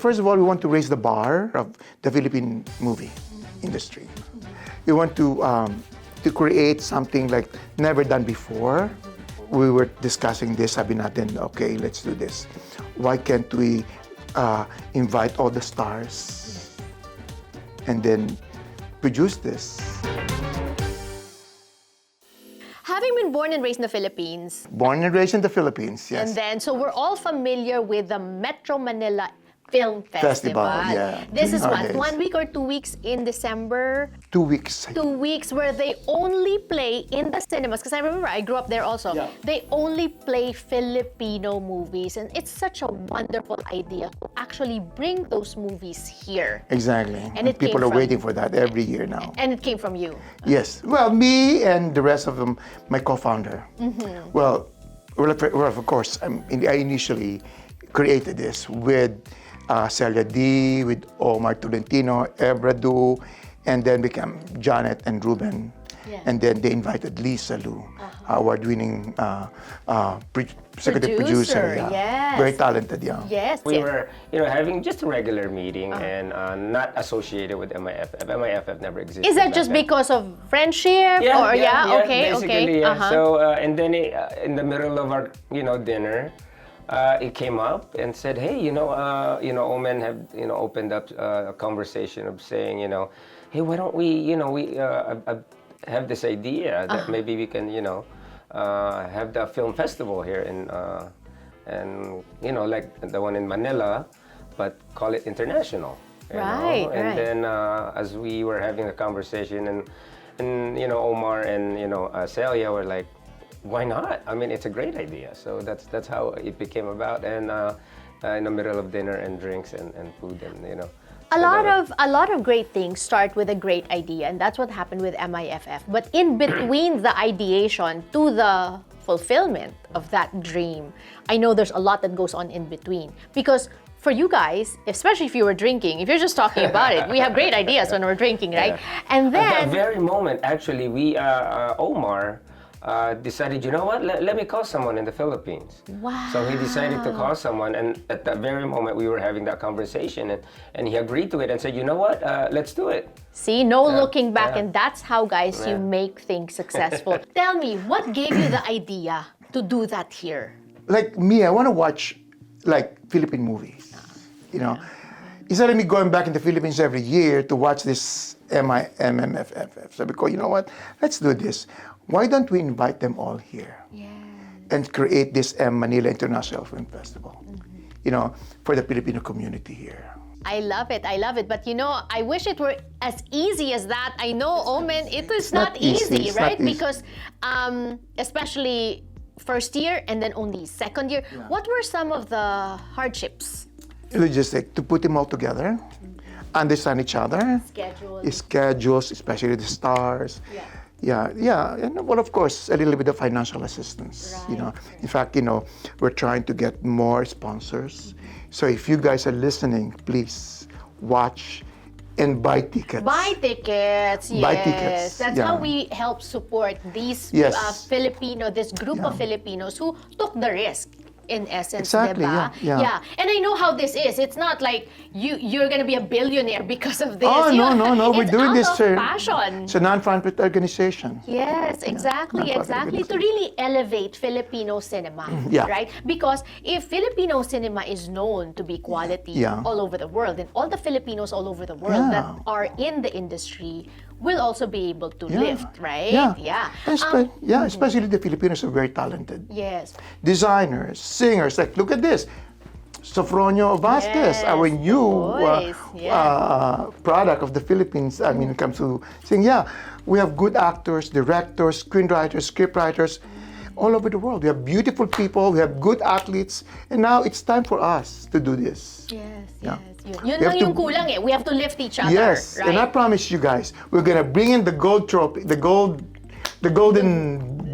First of all, we want to raise the bar of the Philippine movie industry. We want to create something like never done before. We were discussing this, sabi natin, okay, let's do this. Why can't we invite all the stars and then produce this? Having been born and raised in the Philippines. Born and raised in the Philippines, yes. And then, so we're all familiar with the Metro Manila Film Festival. Yeah. This is what, Nowadays. 1 week or 2 weeks in December? 2 weeks. 2 weeks where they only play in the cinemas. Because I remember I grew up there also. Yeah. They only play Filipino movies. And it's such a wonderful idea to actually bring those movies here. Exactly. And it people came are from- waiting for that every year now. And it came from you. Yes. Well, me and the rest of them, my co-founder. Well, of course, I initially created this with Celia D, with Omar Tolentino, Ebradu, and then became Janet and Ruben. Yeah. And then they invited Lisa Lu, award-winning executive producer. Yeah. Yes. Very talented, yeah. Yes. We yes. were, having just a regular meeting and not associated with MIFF. MIFF never existed. Is that back just then. because of friendship? Or okay, basically, okay. yeah. So and then in the middle of our dinner, it came up and said, hey, Omen have opened up a conversation of saying, hey, why don't we have this idea that maybe we can have the film festival here and like the one in Manila, but call it international. you know? Right, And right. then as we were having a conversation and Omar and Celia were like, why not? I mean, it's a great idea. So that's how it became about. And in the middle of dinner and drinks and food and A lot of great things start with a great idea, and that's what happened with MIFF. But in between the ideation to the fulfillment of that dream, I know there's a lot that goes on in between. Because for you guys, especially if you were drinking, if you're just talking about it, we have great ideas when we're drinking, right? Yeah. And At that then very moment, actually, we Omar decided, you know what? Let me call someone in the Philippines. Wow. So he decided to call someone, and at that very moment, we were having that conversation, and he agreed to it and said, you know what? Let's do it. see, no looking back, yeah. and that's how, guys, you Yeah. make things successful. Tell me, what gave you the idea to do that here? Like me, I want to watch like Philippine movies. Instead of me going back in the Philippines every year to watch this MIFF. So because you know what, let's do this. Why don't we invite them all here and create this Manila International Film Festival? For the Filipino community here. I love it. I love it. But I wish it were as easy as that. I know, Omen, it is not easy, It's right? not easy. Because especially first year and then only second year. What were some of the hardships? Logistic, to put them all together, understand each other. Schedules, especially the stars. Yeah, and well, of course, a little bit of financial assistance. In fact, we're trying to get more sponsors. So if you guys are listening, please watch and buy tickets. Buy tickets, yes. Buy tickets, That's yeah. how we help support these Yes. this group of Filipinos who took the risk. In essence, Exactly, diba? yeah. And I know how this is. It's not like you're gonna be a billionaire because of this. Oh, no. We're It's doing out this. of passion. It's a non-profit organization. Yes, exactly. non-profit To really elevate Filipino cinema, Yeah. right? Because if Filipino cinema is known to be quality Yeah. all over the world, then all the Filipinos all over the world that are in the industry will also be able to lift, right? Yeah. Especially the Filipinos are very talented. Yes. Designers, singers, like look at this. Sofronio Vasquez, Yes, our the new voice, product of the Philippines. I mean, it comes to sing. Yeah, we have good actors, directors, screenwriters, scriptwriters, all over the world. We have beautiful people, we have good athletes, and now it's time for us to do this. Yes. Yeah. Yun We have lang yung to- kulang eh. We have to lift each other, Yes, right? and I promise you guys, we're gonna bring in the gold trophy, the golden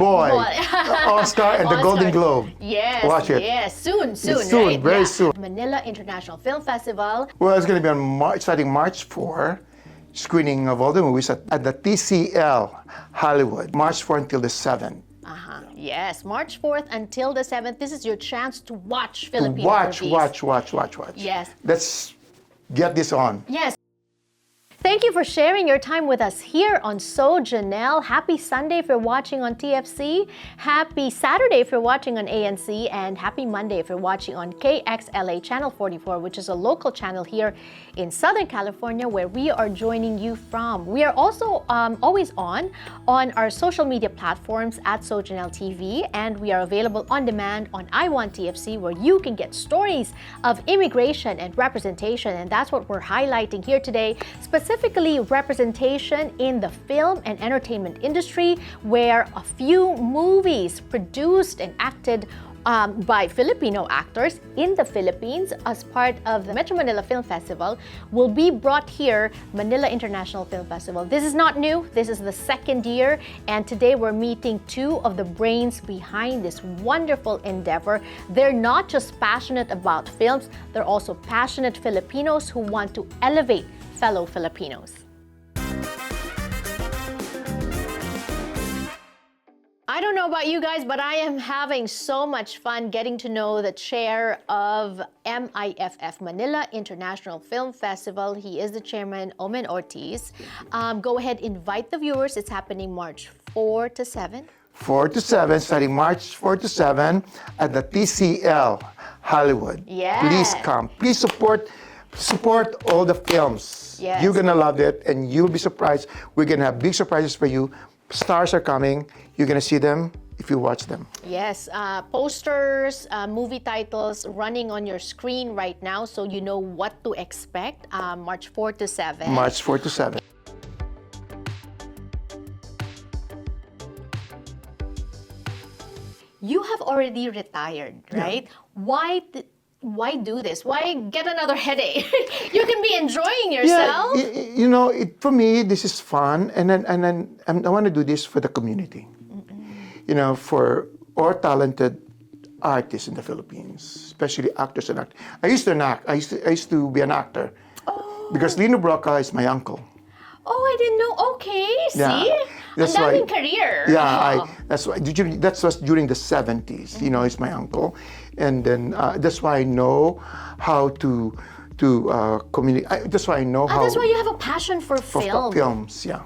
boy, Oscar and the Golden Globe. Yes, Watch it. yes. Soon, soon, right? very soon. Manila International Film Festival. Well, it's going to be on starting March 4, screening of all the movies at the TCL Hollywood, March 4 until the 7th. Yes, March 4th until the 7th. This is your chance to watch Filipino Watch. movies. Yes. Let's get this on. Yes. Thank you for sharing your time with us here on So Jannelle. Happy Sunday if you're watching on TFC. Happy Saturday if you're watching on ANC. And happy Monday if you're watching on KXLA Channel 44, which is a local channel here in Southern California where we are joining you from. We are also always on our social media platforms at SoJannelleTV, and we are available on demand on I Want TFC, where you can get stories of immigration and representation. And that's what we're highlighting here today, specifically representation in the film and entertainment industry, where a few movies produced and acted by Filipino actors in the Philippines as part of the Metro Manila Film Festival will be brought here, Manila International Film Festival. This is not new. This is the second year, and today we're meeting two of the brains behind this wonderful endeavor. They're not just passionate about films, they're also passionate Filipinos who want to elevate fellow Filipinos. I don't know about you guys, but I am having so much fun getting to know the chair of MIFF, Manila International Film Festival. He is the chairman, Omen Ortiz. Go ahead, invite the viewers. It's happening March 4 to 7. 4 to 7, starting March 4 to 7 at the TCL Hollywood. Yes. Please come. Please support all the films. Yes. You're gonna love it, and you'll be surprised. We're gonna have big surprises for you. Stars are coming. You're gonna see them if you watch them. Yes, posters, movie titles running on your screen right now, so you know what to expect. March 4 to 7. March 4 to 7. You have already retired, right? Yeah. Why do this? Why get another headache? You can be enjoying yourself. Yeah, you know, for me, this is fun, and I want to do this for the community. You know, for all talented artists in the Philippines, especially actors and actors. I used to be an actor. Oh. Because Lino Broca is my uncle. Oh, I didn't know. Okay, Yeah, see? that's Ang why- daming career. Yeah, that's why. That was during the 70s. You know, he's my uncle, and then that's why I know how to communicate. That's why I know how. That's why you have a passion for film. films. Yeah.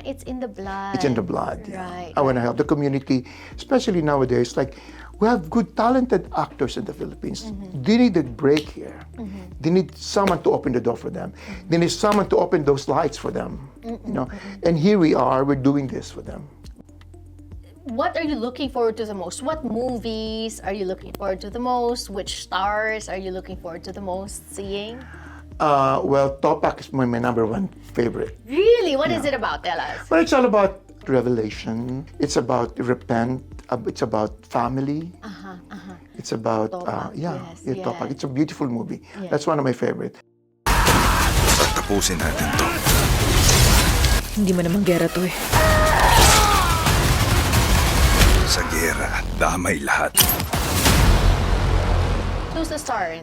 It's in the blood. It's in the blood. Yeah. Right. I want to help the community, especially nowadays. Like, we have good, talented actors in the Philippines. They need a break here. They need someone to open the door for them. They need someone to open those lights for them. You know, and here we are. We're doing this for them. What are you looking forward to the most? What movies are you looking forward to the most? Which stars are you looking forward to the most seeing? Well, Topak is my number one favorite. Really? What is it about? Tell us. But it's all about revelation. It's about repent. It's about family. It's about Topak, yes, Topak. It's a beautiful movie. Yes. That's one of my favorite. Tapusin natin to. Hindi mo naman gera to eh. Sa gera, damay lahat. Who's the star?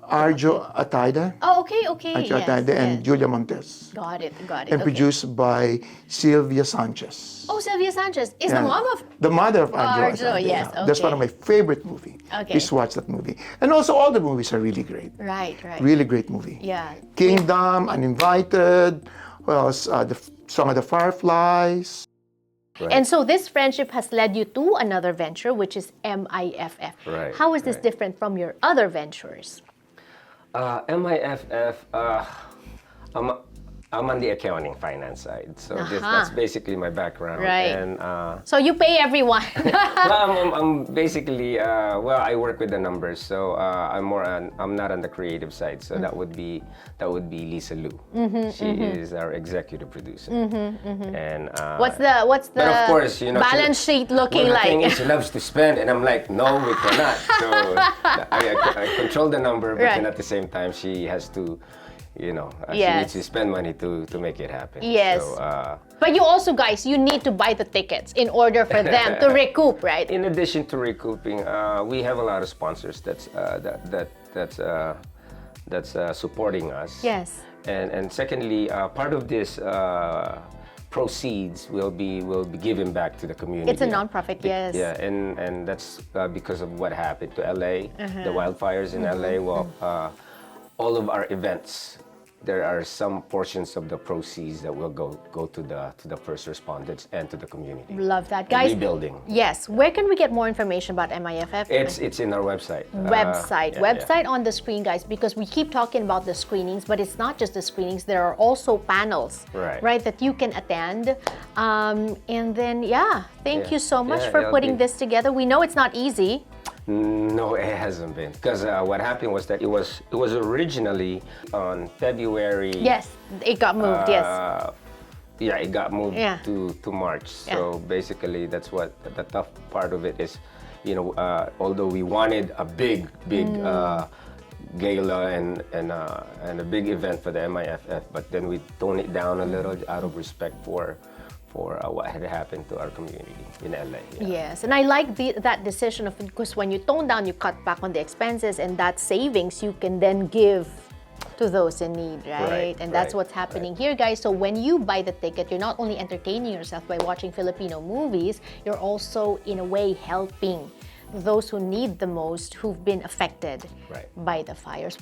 Arjo Atayda. Oh, okay. Arjo Yes, Atayda and yes. Julia Montes. Got it. And Okay. produced by Sylvia Sanchez. Oh, Sylvia Sanchez is the Yeah. mom of. The mother of Arjo Arjo, Atayda. yes, Yeah. That's okay. one of my favorite movies. Okay. Please watch that movie. And also all the movies are really great. Right. Really great movie. Yeah. Kingdom, Uninvited, what else? The Song of the Fireflies. Right. And so this friendship has led you to another venture, which is MIFF. Right, How is this right. different from your other ventures? MIFF, I'm on the accounting finance side, so that's basically my background. Right. And So you pay everyone. well, I'm basically I work with the numbers, so I'm not on the creative side. So that would be Lisa Lu. She is our executive producer. And What's the but of course, you know, balance sheet looking well, the thing like? is, she loves to spend, and I'm like, no, we cannot. So I control the number, but then Right. at the same time, she has to, you know, she Yes. needs to spend money to make it happen. Yes. So, But you also, guys, you need to buy the tickets in order for them to recoup, right? in addition to recouping, we have a lot of sponsors that's supporting us. Yes. And secondly, part of this proceeds will be given back to the community. It's a nonprofit, yes. Yeah, and that's because of what happened to LA, the wildfires in LA. Well, all of our events, there are some portions of the proceeds that will go to the first responders and to the community. Love that, The guys. rebuilding. Yes. Where can we get more information about MIFF? It's in our website. Website on the screen, guys, because we keep talking about the screenings, but it's not just the screenings. There are also panels, Right. that you can attend. And then, thank you so much Yeah, for it'll putting be- this together. We know it's not easy. No, it hasn't been, because what happened was that it was originally on February. Yes, it got moved. Yes. Yeah, it got moved Yeah. to March. Yeah. So basically, that's what the tough part of it is. Although we wanted a big gala and a big event for the MIFF, but then we toned it down a little out of respect for what had happened to our community in LA. Yeah. Yes, and I like that decision of, because when you tone down, you cut back on the expenses, and that savings you can then give to those in need, right? And that's what's happening here, guys. So when you buy the ticket, you're not only entertaining yourself by watching Filipino movies, you're also in a way helping those who need the most, who've been affected by the fires.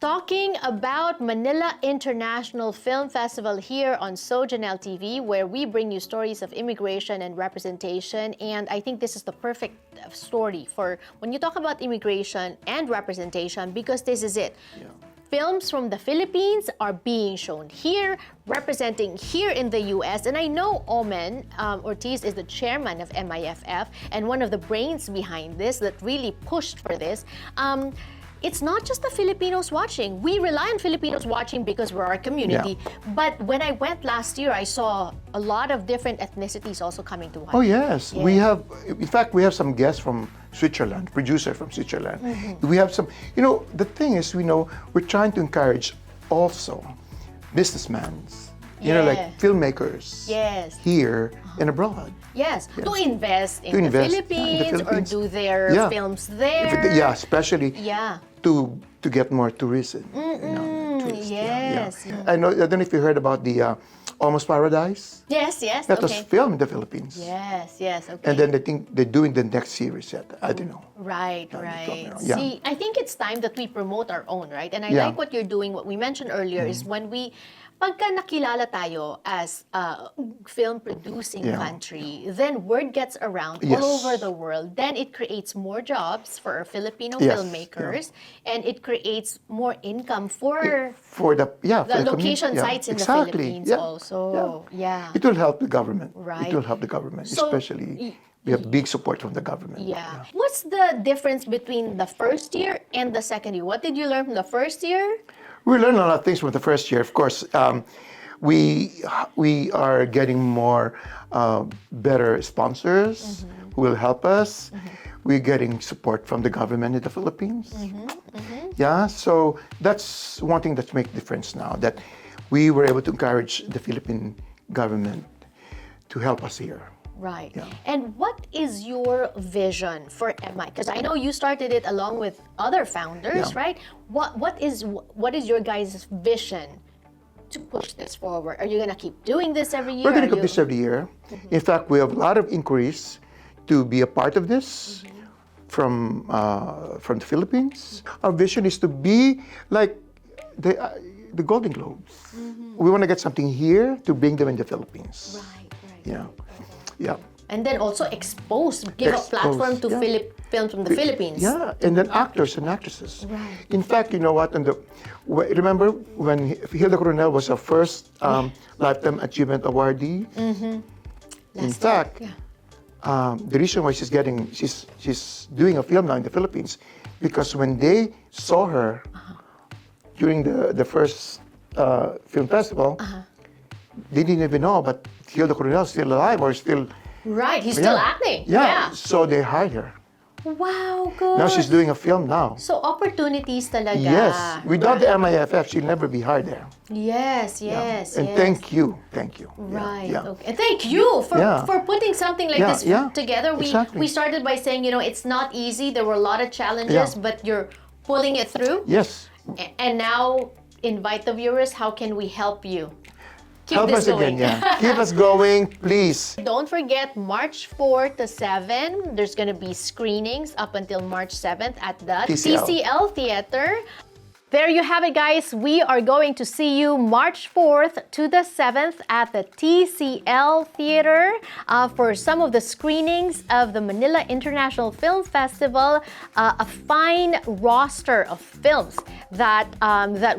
Talking about Manila International Film Festival here on So Jannelle TV, where we bring you stories of immigration and representation. And I think this is the perfect story for when you talk about immigration and representation, because this is it. Yeah. Films from the Philippines are being shown here, representing here in the US. And I know Omen, Ortiz, is the chairman of MIFF and one of the brains behind this that really pushed for this. It's not just the Filipinos watching. We rely on Filipinos watching because we're our community. Yeah. But when I went last year, I saw a lot of different ethnicities also coming to watch. Oh yes, we have. In fact, we have some guests from Switzerland, producer from Switzerland. We have some. The thing is, we're trying to encourage also businessmen. Like filmmakers. Yes. Here and abroad. Yes, to invest in the Philippines or do their films there. Especially to get more tourism. Yes. I don't know if you heard about the Almost Paradise. Yes. That was filmed in the Philippines. Yes. Okay. And then they think they're doing the next series yet. I don't know. Right. Yeah. See, I think it's time that we promote our own, right? And I like what you're doing. What we mentioned earlier is when pagka nakilala tayo as a film-producing country, then word gets around all over the world. Then it creates more jobs for our Filipino filmmakers, and it creates more income for the location sites in the Philippines also. Yeah. It will help the government. Right. It will help the government, especially we have big support from the government. Yeah. What's the difference between the first year and the second year? What did you learn from the first year? We learned a lot of things from the first year. Of course, we are getting more better sponsors who will help us. We're getting support from the government in the Philippines. Yeah, so that's one thing that makes a difference now, that we were able to encourage the Philippine government to help us here. Right. Yeah. And what is your vision for MI? Because I know you started it along with other founders, right? What is your guys' vision to push this forward? Are you going to keep doing this every year? We're going to do this every year. In fact, we have a lot of inquiries to be a part of this from the Philippines. Our vision is to be like the Golden Globes. We want to get something here to bring them in the Philippines. Right. Yeah. And then also give a platform to films from the Philippines. Yeah, and then actors and actresses. Right. In fact, you know what? Remember when Hilda Coronel was our first Lifetime Achievement Awardee? In fact, the reason why she's doing a film now in the Philippines, because when they saw her during the first film festival, they didn't even know, but Hilda Coronel is still alive or still... Right, he's still acting. Yeah, so they hired her Wow, good. Now she's doing a film now. So opportunities talaga. Yes. Without the MIFF, she'll never be hired there. Yes, yes, And yes. thank you. Thank you. Right. Yeah. Okay. And thank you for, Yeah. for putting something like Yeah, this yeah. together. Exactly. We started by saying, it's not easy. There were a lot of challenges, Yeah. but you're pulling it through. Yes. And now invite the viewers. How can we help you? Keep Help this us going. again, yeah. Keep us going, please. Don't forget, March 4 to 7, there's going to be screenings up until March 7th at the TCL. TCL Theater. There you have it, guys. We are going to see you March 4th to the 7th at the TCL Theater for some of the screenings of the Manila International Film Festival. A fine roster of films that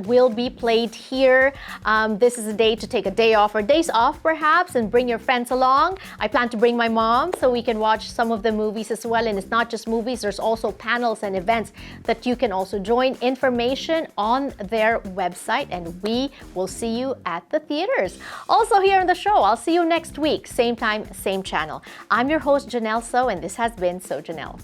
will be played here. This is a day to take a day off or days off, perhaps, and bring your friends along. I plan to bring my mom so we can watch some of the movies as well. And it's not just movies. There's also panels and events that you can also join. Information on their website, and we will see you at the theaters. Also here on the show, I'll see you next week, same time, same channel. I'm your host, Jannelle So, and this has been So Jannelle.